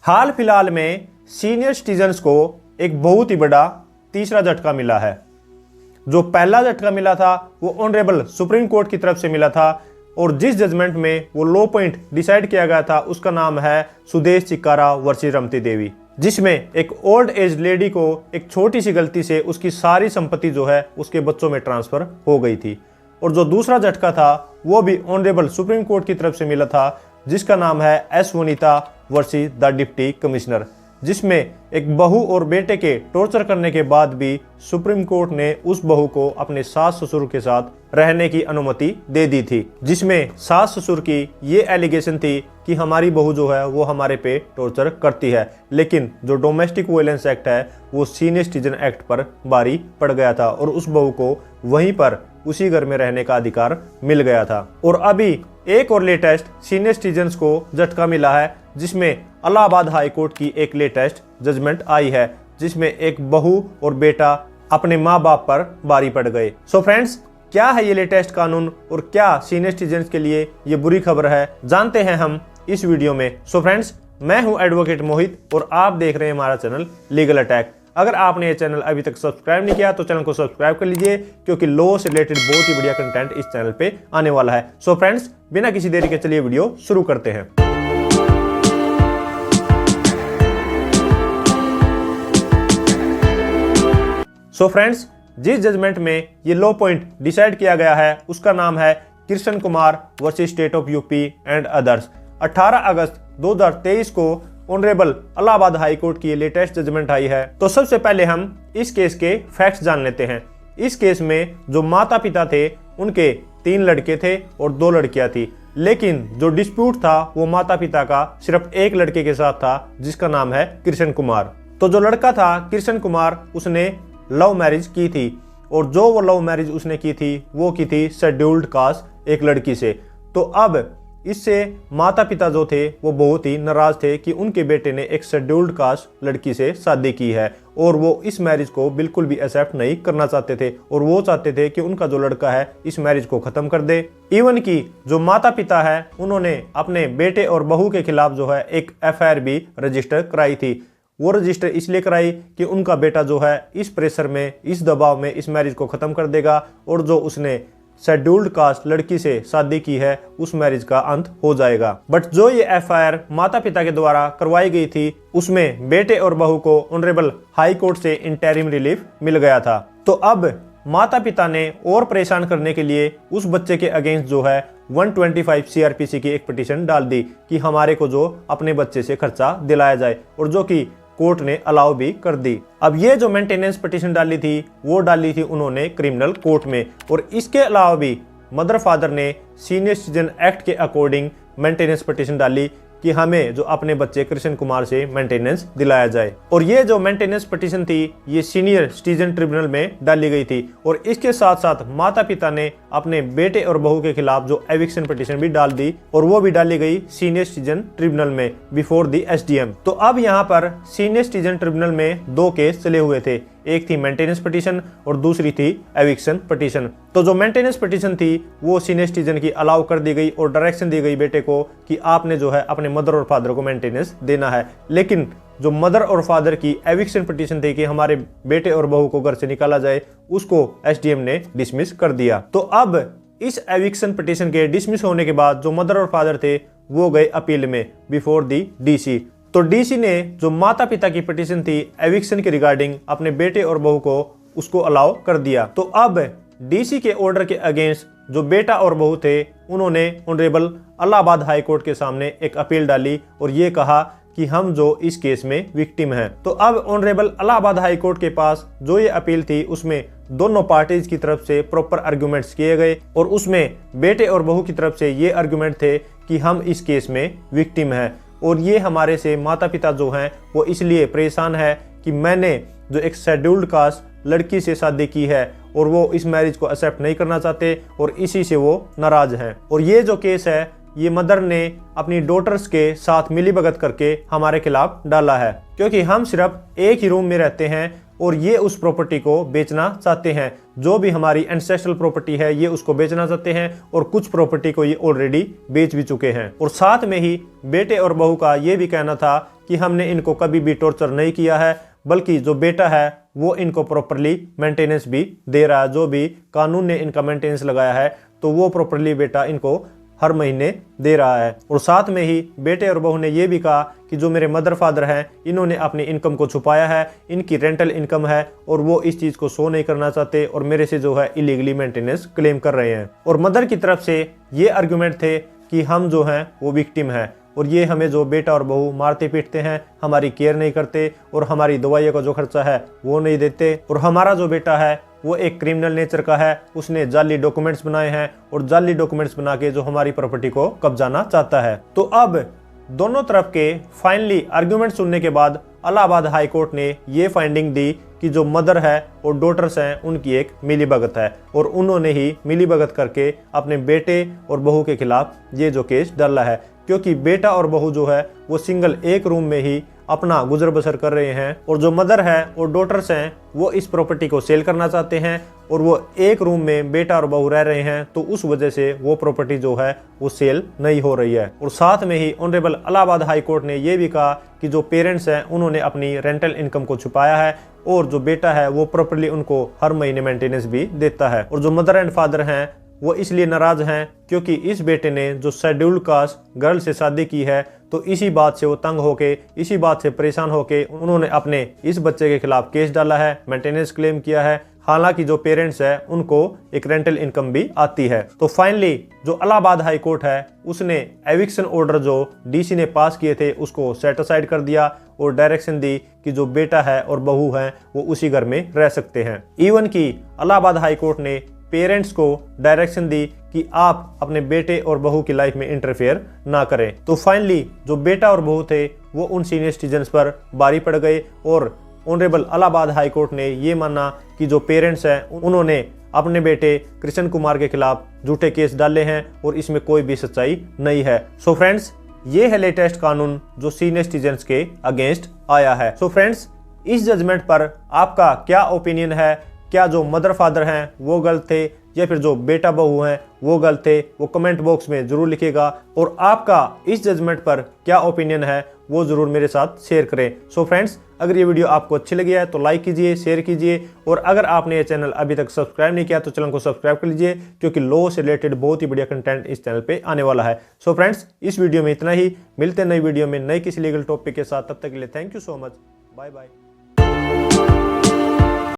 हाल फिलहाल में senior citizens को एक बहुत ही बड़ा तीसरा झटका मिला है। जो पहला झटका मिला था वो ऑनरेबल सुप्रीम कोर्ट की तरफ से मिला था और जिस जजमेंट में वो लो पॉइंट डिसाइड किया गया था उसका नाम है सुदेश चिक्कारा वर्सेस रमती देवी, जिसमें एक ओल्ड एज लेडी को एक छोटी सी गलती से उसकी सारी संपत्ति जो है उसके बच्चों में ट्रांसफर हो गई थी। और जो दूसरा झटका था वो भी ऑनरेबल सुप्रीम कोर्ट की तरफ से मिला था, जिसका नाम है S Vanita versus the deputy commissioner, जिसमें एक बहू और बेटे के टॉर्चर करने के बाद भी सुप्रीम कोर्ट ने उस बहू को अपने सास ससुर के साथ रहने की अनुमति दे दी थी, जिसमें सास ससुर की ये एलिगेशन थी कि हमारी बहू जो है वो हमारे पे टॉर्चर करती है, लेकिन जो डोमेस्टिक वायलेंस एक्ट है वो सीनियर सिटीजन एक्ट पर भारी पड़ गया था और उस बहू को वहीं पर उसी घर में रहने का अधिकार मिल गया था। और अभी एक और लेटेस्ट सीनियर सिटीजन्स को झटका मिला है, जिसमें इलाहाबाद हाई कोर्ट की एक लेटेस्ट जजमेंट आई है, जिसमें एक बहू और बेटा अपने माँ बाप पर भारी पड़ गए। सो फ्रेंड्स, क्या है ये लेटेस्ट कानून और क्या सीनियर सिटीजन्स के लिए ये बुरी खबर है, जानते हैं हम इस वीडियो में। सो फ्रेंड्स, मैं हूं एडवोकेट मोहित और आप देख रहे हैं हमारा चैनल लीगल अटैक। अगर आपने ये चैनल अभी तक सब्सक्राइब नहीं किया तो चैनल को सब्सक्राइब कर लीजिए, क्योंकि लॉ से रिलेटेड बहुत ही बढ़िया कंटेंट इस चैनल पे आने वाला है। सो फ्रेंड्स, बिना किसी देरी के चलिए वीडियो शुरू करते हैं। सो फ्रेंड्स, जिस जजमेंट में ये लॉ पॉइंट डिसाइड किया गया है उसका नाम है Krishna Kumar versus state of UP and others. 18 अगस्त 2023 को ऑनरेबल इलाहाबाद हाई कोर्ट की लेटेस्ट जजमेंट आई है। तो सबसे पहले हम इस केस के फैक्ट्स जान लेते हैं। इस केस में जो माता पिता थे उनके 3 लड़के थे और 2 लड़कियां थी, लेकिन जो डिस्प्यूट था वो माता पिता का सिर्फ एक लड़के के साथ था, जिसका नाम है कृष्ण कुमार। तो जो लड़का था कृष्ण कुमार, उसने लव मैरिज की थी और जो वो लव मैरिज उसने की थी वो की थी शेड्यूल्ड कास्ट एक लड़की से। तो अब इससे माता पिता जो थे वो बहुत ही नाराज थे कि उनके बेटे ने एक शेड्यूल्ड कास्ट लड़की से शादी की है और वो इस मैरिज को बिल्कुल भी एक्सेप्ट नहीं करना चाहते थे और वो चाहते थे कि उनका जो लड़का है इस मैरिज को खत्म कर दे। इवन की जो माता पिता है उन्होंने अपने बेटे और बहू के खिलाफ जो है एक एफआईआर भी रजिस्टर कराई थी। वो रजिस्टर इसलिए कराई कि उनका बेटा जो है इस प्रेशर में, इस दबाव में इस मैरिज को खत्म कर देगा और जो उसने शेड्यूल्ड कास्ट लड़की से शादी की है उस मैरिज का अंत हो जाएगा। बट जो ये एफआईआर माता पिता के द्वारा करवाई गई थी उसमें बेटे और बहू को ऑनरेबल हाई कोर्ट से इंटरिम रिलीफ मिल गया था। तो अब माता पिता ने और परेशान करने के लिए उस बच्चे के अगेंस्ट जो है 125 सीआरपीसी की एक पिटीशन डाल दी कि हमारे को जो अपने बच्चे से खर्चा दिलाया जाए, और जो कि कोर्ट ने अलाउ भी कर दी। अब ये जो मेंटेनेंस पिटीशन डाली थी वो डाली थी उन्होंने क्रिमिनल कोर्ट में, और इसके अलावा भी मदर फादर ने सीनियर सिटीजन एक्ट के अकॉर्डिंग मेंटेनेंस पिटीशन डाली कि हमें जो अपने बच्चे कृष्ण कुमार से मेंटेनेंस दिलाया जाए। और ये जो मेंटेनेंस पिटीशन थी ये सीनियर सिटीजन ट्रिब्यूनल में डाली गई थी, और इसके साथ साथ माता पिता ने अपने बेटे और बहू के खिलाफ जो एविक्शन पिटीशन भी डाल दी और वो भी डाली गई सीनियर सिटीजन ट्रिब्यूनल में बिफोर द एसडीएम। तो अब यहाँ पर सीनियर सिटीजन ट्रिब्यूनल में 2 केस चले हुए थे, एक थी मेंटेनेंस पिटीशन और दूसरी थी एविक्शन पिटीशन। तो जो मेंटेनेंस पिटीशन थी वो सीनियर सिटीजन की अलाउ कर दी गई और डायरेक्शन दी गई बेटे को कि आपने जो है अपने मदर और फादर को मेंटेनेंस देना है। लेकिन जो मदर और फादर की एविक्शन पिटीशन थी कि हमारे बेटे और बहू को घर से निकाला जाए, उसको एसडीएम ने डिसमिस कर दिया। तो अब इस एविक्शन पिटीशन के डिसमिस होने के बाद जो मदर और फादर थे वो गए अपील में बिफोर दी डीसी। तो डीसी ने जो माता पिता की पिटीशन थी एविक्शन के रिगार्डिंग अपने बेटे और बहू को उसको अलाउ कर दिया। तो अब डीसी के ऑर्डर के अगेंस्ट जो बेटा और बहू थे उन्होंने ऑनरेबल इलाहाबाद हाई कोर्ट के सामने एक अपील डाली और ये कहा कि हम जो इस केस में विक्टिम हैं। तो अब ऑनरेबल इलाहाबाद हाई कोर्ट के पास जो ये अपील थी उसमें दोनों पार्टीज की तरफ से प्रॉपर आर्गुमेंट्स किए गए और उसमें बेटे और बहू की तरफ से ये आर्गुमेंट थे कि हम इस केस में विक्टिम हैं और ये हमारे से माता पिता जो हैं वो इसलिए परेशान है कि मैंने जो एक शेड्यूल्ड कास्ट लड़की से शादी की है और वो इस मैरिज को एक्सेप्ट नहीं करना चाहते और इसी से वो नाराज हैं। और ये जो केस है ये मदर ने अपनी डॉटर्स के साथ मिलीभगत करके हमारे खिलाफ डाला है, क्योंकि हम सिर्फ एक ही रूम में रहते हैं और ये उस प्रॉपर्टी को बेचना चाहते हैं। जो भी हमारी एंसेस्ट्रल प्रॉपर्टी है ये उसको बेचना चाहते हैं और कुछ प्रॉपर्टी को ये ऑलरेडी बेच भी चुके हैं। और साथ में ही बेटे और बहू का ये भी कहना था कि कि हमने इनको कभी भी टॉर्चर नहीं किया है, बल्कि जो बेटा है वो इनको प्रॉपरली मेंटेनेंस भी दे रहा है। जो भी कानून ने इनका मेंटेनेंस लगाया है तो वो प्रॉपरली बेटा इनको हर महीने दे रहा है। और साथ में ही बेटे और बहू ने ये भी कहा कि जो मेरे मदर फादर हैं इन्होंने अपनी इनकम को छुपाया है, इनकी रेंटल इनकम है और वो इस चीज़ को शो नहीं करना चाहते और मेरे से जो है इलीगली मेंटेनेंस क्लेम कर रहे हैं। और मदर की तरफ से ये आर्गुमेंट थे कि हम जो हैं वो विक्टिम हैं और ये हमें जो बेटा और बहू मारते पीटते हैं, हमारी केयर नहीं करते और हमारी दवाइयों का जो खर्चा है वो नहीं देते, और हमारा जो बेटा है वो एक क्रिमिनल नेचर का है, उसने जाली डॉक्यूमेंट्स बनाए हैं और जाली डॉक्यूमेंट्स बना के जो हमारी प्रॉपर्टी को कब्जाना चाहता है। तो अब दोनों तरफ के फाइनली आर्गुमेंट सुनने के बाद इलाहाबाद हाई कोर्ट ने ये फाइंडिंग दी कि जो मदर है और डॉटर्स हैं उनकी एक मिलीभगत है और उन्होंने ही मिलीभगत करके अपने बेटे और बहू के खिलाफ ये जो केस डाला है, क्योंकि बेटा और बहू जो है वो सिंगल एक रूम में ही अपना गुजर बसर कर रहे हैं और जो मदर है और डॉटर्स हैं वो इस प्रॉपर्टी को सेल करना चाहते हैं और वो एक रूम में बेटा और बहू रह रहे हैं, तो उस वजह से वो प्रॉपर्टी जो है वो सेल नहीं हो रही है। और साथ में ही ऑनरेबल इलाहाबाद हाई कोर्ट ने ये भी कहा कि जो पेरेंट्स हैं उन्होंने अपनी रेंटल इनकम को छुपाया है और जो बेटा है वो प्रॉपर्ली उनको हर महीने मेंटेनेंस भी देता है। और जो मदर एंड फादर हैं वो इसलिए नाराज हैं क्योंकि इस बेटे ने जो शेड्यूल्ड कास्ट गर्ल से शादी की है, तो इसी बात से वो तंग होके, इसी बात से परेशान होके उन्होंने अपने इस बच्चे के खिलाफ केस डाला है, मेंटेनेंस क्लेम किया है। हालांकि जो पेरेंट्स है उनको एक रेंटल इनकम भी आती है। तो फाइनली जो इलाहाबाद हाई कोर्ट है उसने एविक्शन ऑर्डर जो डीसी ने पास किए थे उसको सेट असाइड कर दिया और डायरेक्शन दी कि जो बेटा है और बहू है वो उसी घर में रह सकते हैं। इवन की इलाहाबाद हाई कोर्ट ने पेरेंट्स को डायरेक्शन दी कि आप अपने बेटे और बहू की लाइफ में इंटरफेयर ना करें। तो फाइनली जो बेटा और बहू थे वो उन सीनियर सिटीजन्स पर भारी पड़ गए और ऑनरेबल इलाहाबाद हाई कोर्ट ने ये माना कि जो पेरेंट्स हैं उन्होंने अपने बेटे कृष्ण कुमार के खिलाफ झूठे केस डाले हैं और इसमें कोई भी सच्चाई नहीं है। सो फ्रेंड्स, ये है लेटेस्ट कानून जो सीनियर सिटीजन्स के अगेंस्ट आया है। सो फ्रेंड्स, इस जजमेंट पर आपका क्या ओपिनियन है? क्या जो मदर फादर हैं वो गलत थे या फिर जो बेटा बहू हैं वो गलत थे? वो कमेंट बॉक्स में जरूर लिखिएगा और आपका इस जजमेंट पर क्या ओपिनियन है वो जरूर मेरे साथ शेयर करें। सो फ्रेंड्स, अगर ये वीडियो आपको अच्छी लगी है तो लाइक कीजिए, शेयर कीजिए और अगर आपने ये चैनल अभी तक सब्सक्राइब नहीं किया तो चैनल को सब्सक्राइब कर लीजिए, क्योंकि लॉ से रिलेटेड बहुत ही बढ़िया कंटेंट इस चैनल पे आने वाला है। सो फ्रेंड्स, इस वीडियो में इतना ही। मिलते हैं नई वीडियो में नई किसी लीगल टॉपिक के साथ। तब तक के लिए thank you so much. Bye bye.